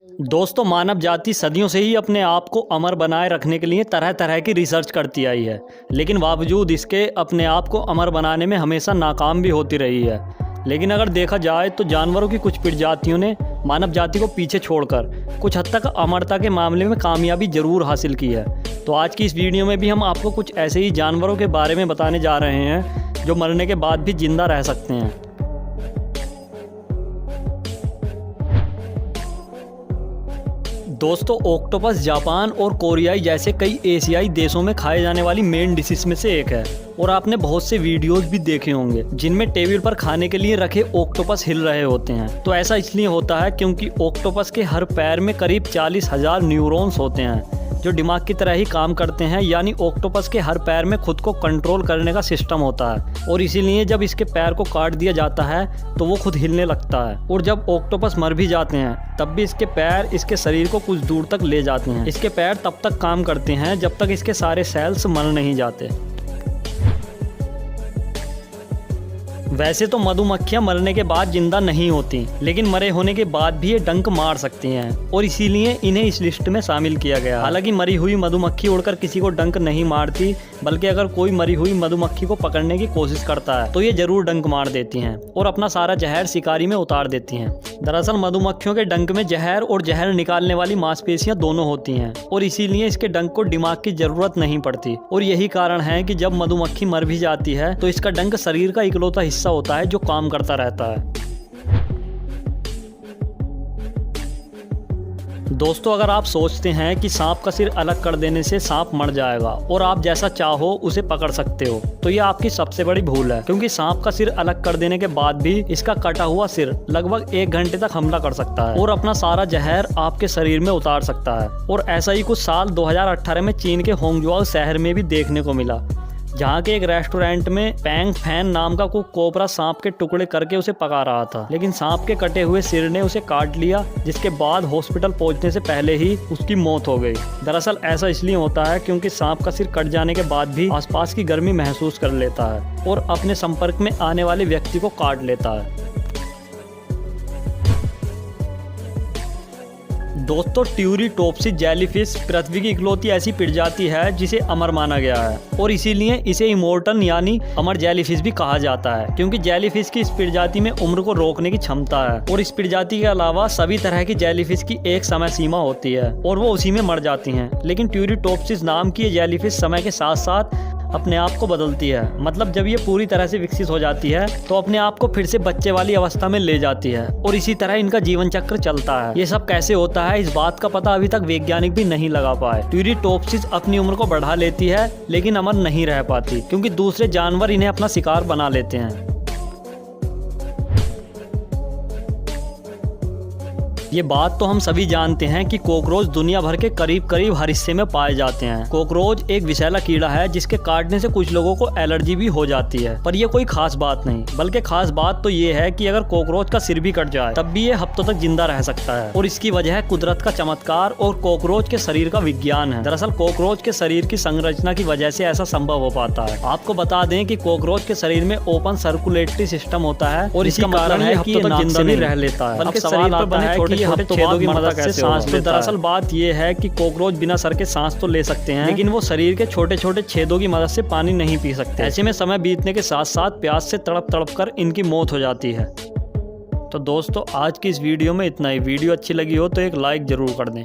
दोस्तों, मानव जाति सदियों से ही अपने आप को अमर बनाए रखने के लिए तरह तरह की रिसर्च करती आई है, लेकिन बावजूद इसके अपने आप को अमर बनाने में हमेशा नाकाम भी होती रही है। लेकिन अगर देखा जाए तो जानवरों की कुछ प्रजातियों ने मानव जाति को पीछे छोड़कर कुछ हद तक अमरता के मामले में कामयाबी जरूर हासिल की है। तो आज की इस वीडियो में भी हम आपको कुछ ऐसे ही जानवरों के बारे में बताने जा रहे हैं जो मरने के बाद भी जिंदा रह सकते हैं। दोस्तों, ऑक्टोपस जापान और कोरियाई जैसे कई एशियाई देशों में खाए जाने वाली मेन डिशेस में से एक है और आपने बहुत से वीडियोस भी देखे होंगे जिनमें टेबल पर खाने के लिए रखे ऑक्टोपस हिल रहे होते हैं। तो ऐसा इसलिए होता है क्योंकि ऑक्टोपस के हर पैर में करीब 40,000 न्यूरॉन्स होते हैं जो दिमाग की तरह ही काम करते हैं। यानी ऑक्टोपस के हर पैर में खुद को कंट्रोल करने का सिस्टम होता है और इसीलिए जब इसके पैर को काट दिया जाता है तो वो खुद हिलने लगता है। और जब ऑक्टोपस मर भी जाते हैं तब भी इसके पैर इसके शरीर को कुछ दूर तक ले जाते हैं। इसके पैर तब तक काम करते हैं जब तक इसके सारे सेल्स मर नहीं जाते। वैसे तो मधुमक्खियां मरने के बाद जिंदा नहीं होती, लेकिन मरे होने के बाद भी ये डंक मार सकती हैं और इसीलिए इन्हें इस लिस्ट में शामिल किया गया। हालांकि मरी हुई मधुमक्खी उड़कर किसी को डंक नहीं मारती, बल्कि अगर कोई मरी हुई मधुमक्खी को पकड़ने की कोशिश करता है तो ये जरूर डंक मार देती हैं और अपना सारा जहर शिकारी में उतार देती हैं। दरअसल मधुमक्खियों के डंक में जहर और जहर निकालने वाली मांसपेशियां दोनों होती हैं और इसीलिए इसके डंक को दिमाग की जरूरत नहीं पड़ती। और यही कारण है कि जब मधुमक्खी मर भी जाती है तो इसका डंक शरीर का इकलौता हिस्सा होता है जो काम करता रहता है। दोस्तों, अगर आप सोचते हैं कि सांप का सिर अलग कर देने से सांप मर जाएगा और आप जैसा चाहो उसे पकड़ सकते हो, तो ये आपकी सबसे बड़ी भूल है। क्योंकि सांप का सिर अलग कर देने के बाद भी इसका कटा हुआ सिर लगभग 1 घंटे तक हमला कर सकता है और अपना सारा जहर आपके शरीर में उतार सकता है। और ऐसा ही कुछ साल 2018 में चीन के होंगजुआओ शहर में भी देखने को मिला, जहाँ के एक रेस्टोरेंट में पैंग फैन नाम का कुक कोबरा सांप के टुकड़े करके उसे पका रहा था, लेकिन सांप के कटे हुए सिर ने उसे काट लिया, जिसके बाद हॉस्पिटल पहुंचने से पहले ही उसकी मौत हो गई। दरअसल ऐसा इसलिए होता है क्योंकि सांप का सिर कट जाने के बाद भी आसपास की गर्मी महसूस कर लेता है और अपने संपर्क में आने वाले व्यक्ति को काट लेता है। दोस्तों, ट्यूरीटोप्सिस जेलीफिश पृथ्वी की इकलौती ऐसी प्रजाति है जिसे अमर माना गया है और इसीलिए इसे इमोर्टल यानी अमर जेलीफिश भी कहा जाता है, क्योंकि जेलीफिश की इस प्रजाति में उम्र को रोकने की क्षमता है। और इस प्रजाति के अलावा सभी तरह की जेलीफिश की एक समय सीमा होती है और वो उसी में मर जाती हैं। लेकिन ट्यूरीटोप्सिस नाम की ये जेलीफिश समय के साथ साथ अपने आप को बदलती है। मतलब जब ये पूरी तरह से विकसित हो जाती है तो अपने आप को फिर से बच्चे वाली अवस्था में ले जाती है और इसी तरह इनका जीवन चक्र चलता है। ये सब कैसे होता है इस बात का पता अभी तक वैज्ञानिक भी नहीं लगा पाए। ट्यूरीटोप्सिस अपनी उम्र को बढ़ा लेती है लेकिन अमर नहीं रह पाती, क्योंकि दूसरे जानवर इन्हें अपना शिकार बना लेते हैं। ये बात तो हम सभी जानते हैं कि कॉकरोच दुनिया भर के करीब करीब हर हिस्से में पाए जाते हैं। कॉकरोच एक विषैला कीड़ा है जिसके काटने से कुछ लोगों को एलर्जी भी हो जाती है, पर यह कोई खास बात नहीं, बल्कि खास बात तो ये है कि अगर कॉकरोच का सिर भी कट जाए तब भी ये हफ्तों तक जिंदा रह सकता है और इसकी वजह है कुदरत का चमत्कार और कॉकरोच के शरीर का विज्ञान है। दरअसल कॉकरोच के शरीर की संरचना की वजह से ऐसा संभव हो पाता है। आपको बता दें कि कॉकरोच के शरीर में ओपन सर्कुलेटरी सिस्टम होता है और इसका कारण है कि हफ्तों तक जिंदा नहीं रह लेता है। बल्कि सवाल आता है कि छोटे छेदों की मदद से सांस तो दरअसल बात यह है कि कॉकरोच बिना सर के सांस तो ले सकते हैं, लेकिन वो शरीर के छोटे छोटे छेदों की मदद से पानी नहीं पी सकते। ऐसे में समय बीतने के साथ साथ प्यास से तड़प तड़प कर इनकी मौत हो जाती है। तो दोस्तों, आज की इस वीडियो में इतना ही। वीडियो अच्छी लगी हो तो एक लाइक जरूर कर दें।